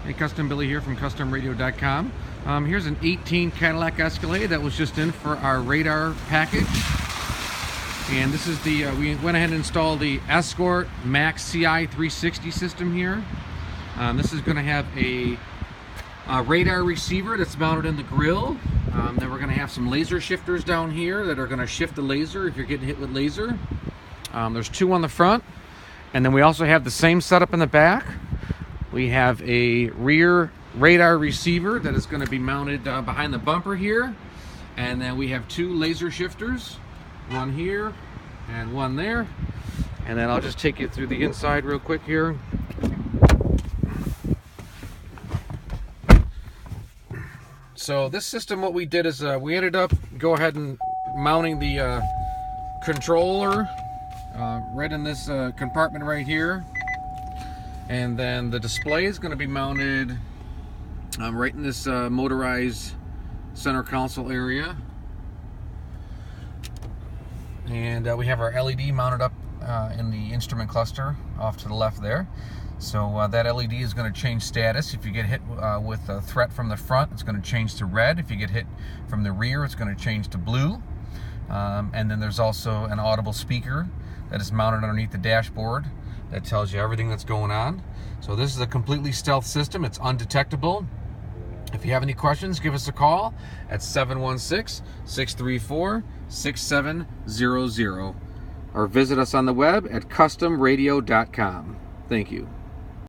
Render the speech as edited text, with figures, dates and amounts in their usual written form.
Hey, Custom Billy here from CustomRadio.com. Here's an 18 Cadillac Escalade that was just in for our radar package. And this is the, we went ahead and installed the Escort Max CI 360 system here. This is going to have a radar receiver that's mounted in the grill. Then we're going to have some laser shifters down here that are going to shift the laser if you're getting hit with laser. There's two on the front. And then we also have the same setup in the back. We have a rear radar receiver that is going to be mounted behind the bumper here. And then we have two laser shifters, one here and one there. And then I'll just take you through the inside real quick here. So this system, what we did is we ended up go ahead and mounting the controller right in this compartment right here. And then the display is going to be mounted right in this motorized center console area. And we have our LED mounted up in the instrument cluster off to the left there. So that LED is going to change status. If you get hit with a threat from the front, it's going to change to red. If you get hit from the rear, it's going to change to blue. And then there's also an audible speaker that is mounted underneath the dashboard that tells you everything that's going on. So this is a completely stealth system. It's undetectable. If you have any questions, give us a call at 716-634-6700 or visit us on the web at customradio.com. Thank you.